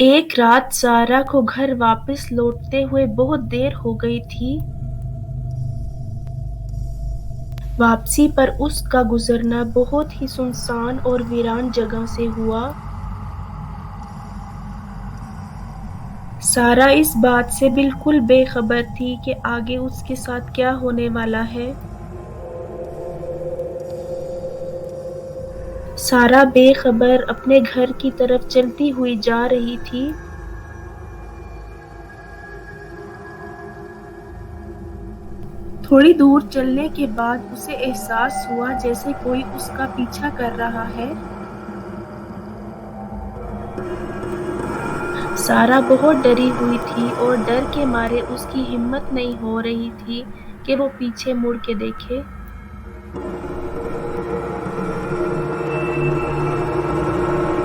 ایک رات سارہ کو گھر واپس لوٹتے ہوئے بہت دیر ہو گئی تھی۔ واپسی پر اس کا گزرنا بہت ہی سنسان اور ویران جگہ سے ہوا۔ سارہ اس بات سے بالکل بے خبر تھی کہ آگے اس کے ساتھ کیا ہونے والا ہے۔ سارہ بے خبر اپنے گھر کی طرف چلتی ہوئی جا رہی تھی۔ تھوڑی دور چلنے کے بعد اسے احساس ہوا جیسے کوئی اس کا پیچھا کر رہا ہے۔ سارہ بہت ڈری ہوئی تھی اور ڈر کے مارے اس کی ہمت نہیں ہو رہی تھی کہ وہ پیچھے مڑ کے دیکھے۔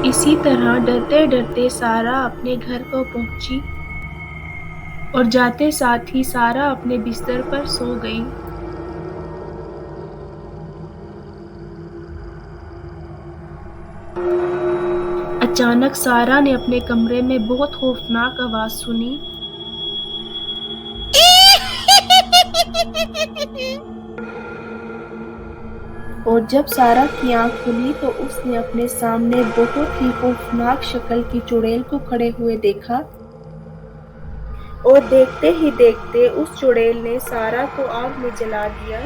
اسی طرح ڈرتے ڈرتے سارہ اپنے گھر کو پہنچی اور جاتے ساتھ ہی سارہ اپنے بستر پر سو گئی۔ اچانک سارہ نے اپنے کمرے میں بہت خوفناک آواز سنی۔ اور جب سارہ کی آنکھ کھلی تو اس نے اپنے سامنے بہت ہی خوفناک شکل کی چڑیل کو کھڑے ہوئے دیکھا۔ اور دیکھتے ہی دیکھتے اس چڑیل نے سارہ کو آگ میں جلا دیا۔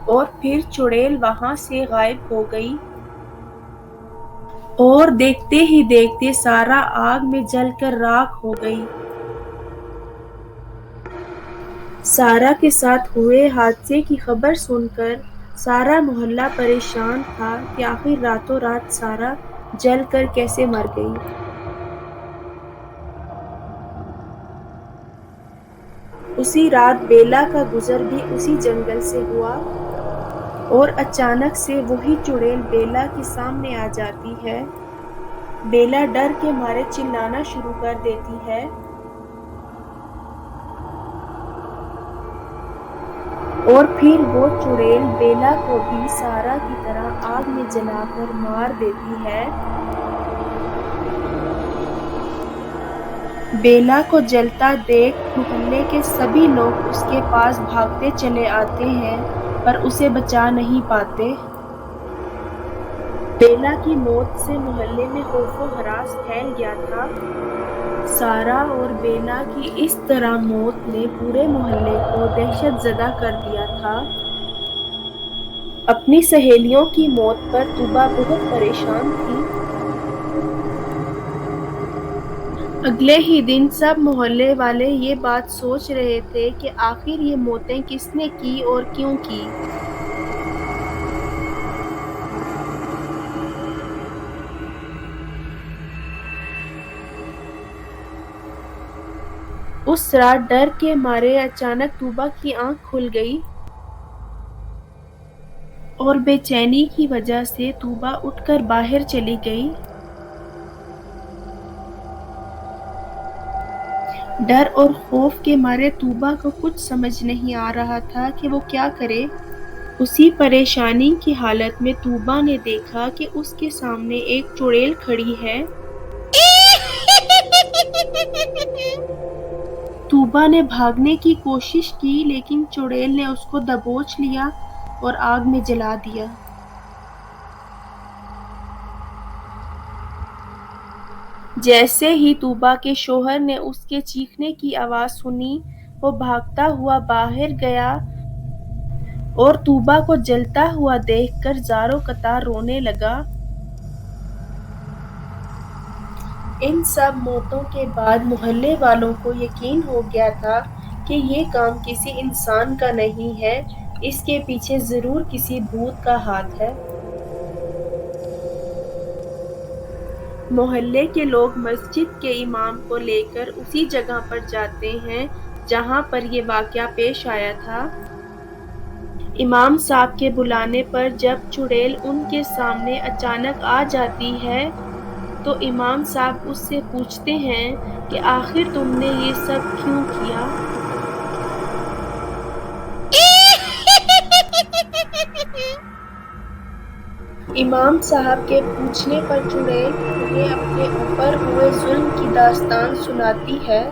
اور پھر چڑیل وہاں سے غائب ہو گئی۔ اور دیکھتے ہی دیکھتے سارہ آگ میں جل کر راکھ ہو گئی۔ سارہ کے ساتھ ہوئے حادثے کی خبر سن کر سارا محلہ پریشان تھا کہ آخر راتوں رات سارہ جل کر کیسے مر گئی۔ اسی رات بیلا کا گزر بھی اسی جنگل سے ہوا اور اچانک سے وہی چڑیل بیلا کے سامنے آ جاتی ہے۔ بیلا ڈر کے مارے چلانا شروع کر دیتی ہے۔ اور پھر وہ چڑیل بیلا کو بھی سارہ کی طرح آگ میں جلا کر مار دیتی ہے۔ بیلا کو جلتا دیکھ محلے کے سبھی لوگ اس کے پاس بھاگتے چلے آتے ہیں پر اسے بچا نہیں پاتے۔ بیلا کی موت سے محلے میں خوف و ہراس پھیل گیا تھا۔ سارہ اور بیلا کی اس طرح موت نے پورے محلے کو دہشت زدہ کر دیا تھا۔ اپنی سہیلیوں کی موت پر طوبیٰ بہت پریشان تھی۔ اگلے ہی دن سب محلے والے یہ بات سوچ رہے تھے کہ آخر یہ موتیں کس نے کی اور کیوں کی۔ اس رات ڈر کے مارے اچانک طوبیٰ کی آنکھ کھل گئی اور بے چینی کی وجہ سے طوبیٰ اٹھ کر باہر چلی گئی۔ ڈر اور خوف کے مارے طوبیٰ کو کچھ سمجھ نہیں آ رہا تھا کہ وہ کیا کرے۔ اسی پریشانی کی حالت میں طوبیٰ نے دیکھا کہ اس کے سامنے ایک چڑیل کھڑی ہے۔ طوبیٰ نے بھاگنے کی کوشش کی لیکن چڑیل نے اس کو دبوچ لیا اور آگ میں جلا دیا۔ جیسے ہی طوبیٰ کے شوہر نے اس کے چیخنے کی آواز سنی وہ بھاگتا ہوا باہر گیا اور طوبیٰ کو جلتا ہوا دیکھ کر زاروں قطار رونے لگا۔ ان سب موتوں کے بعد محلے والوں کو یقین ہو گیا تھا کہ یہ کام کسی انسان کا نہیں ہے، اس کے پیچھے ضرور کسی بھوت کا ہاتھ ہے۔ محلے کے لوگ مسجد کے امام کو لے کر اسی جگہ پر جاتے ہیں جہاں پر یہ واقعہ پیش آیا تھا۔ امام صاحب کے بلانے پر جب چڑیل ان کے سامنے اچانک آ جاتی ہے تو امام صاحب اس سے پوچھتے ہیں کہ آخر تم نے یہ سب کیوں کیا؟ امام صاحب کے پوچھنے پر چڑیل انہیں اپنے اوپر ہوئے ظلم کی داستان سناتی ہے۔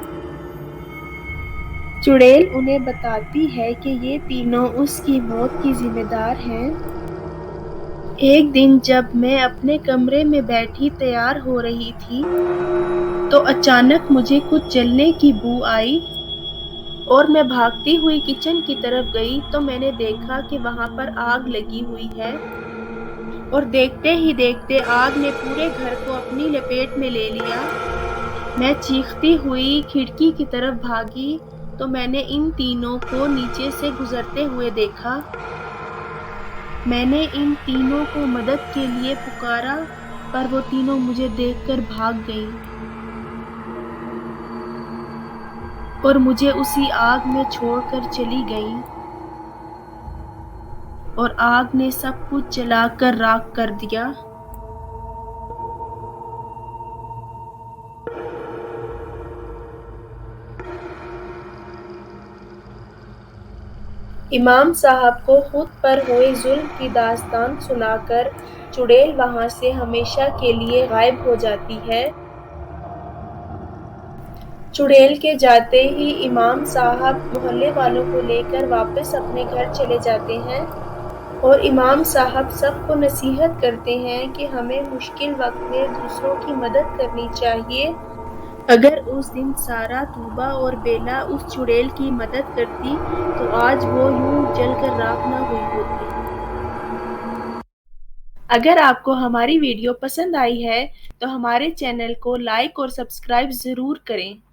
چڑیل انہیں بتاتی ہے کہ یہ تینوں اس کی موت کی ذمہ دار ہیں۔ ایک دن جب میں اپنے کمرے میں بیٹھی تیار ہو رہی تھی تو اچانک مجھے کچھ جلنے کی بو آئی اور میں بھاگتی ہوئی کچن کی طرف گئی تو میں نے دیکھا کہ وہاں پر آگ لگی ہوئی ہے اور دیکھتے ہی دیکھتے آگ نے پورے گھر کو اپنی لپیٹ میں لے لیا۔ میں چیختی ہوئی کھڑکی کی طرف بھاگی تو میں نے ان تینوں کو نیچے سے گزرتے ہوئے دیکھا۔ میں نے ان تینوں کو مدد کے لیے پکارا پر وہ تینوں مجھے دیکھ کر بھاگ گئیں اور مجھے اسی آگ میں چھوڑ کر چلی گئیں اور آگ نے سب کچھ جلا کر راکھ کر دیا۔ امام صاحب کو خود پر ہوئے ظلم کی داستان سنا کر چڑیل وہاں سے ہمیشہ کے لیے غائب ہو جاتی ہے۔ چڑیل کے جاتے ہی امام صاحب محلے والوں کو لے کر واپس اپنے گھر چلے جاتے ہیں اور امام صاحب سب کو نصیحت کرتے ہیں کہ ہمیں مشکل وقت میں دوسروں کی مدد کرنی چاہیے۔ اگر اس دن سارا، طوبا اور بیلا اس چڑیل کی مدد کرتی تو آج وہ یوں جل کر راکھ نہ ہوئی ہوتی۔ اگر آپ کو ہماری ویڈیو پسند آئی ہے تو ہمارے چینل کو لائک اور سبسکرائب ضرور کریں۔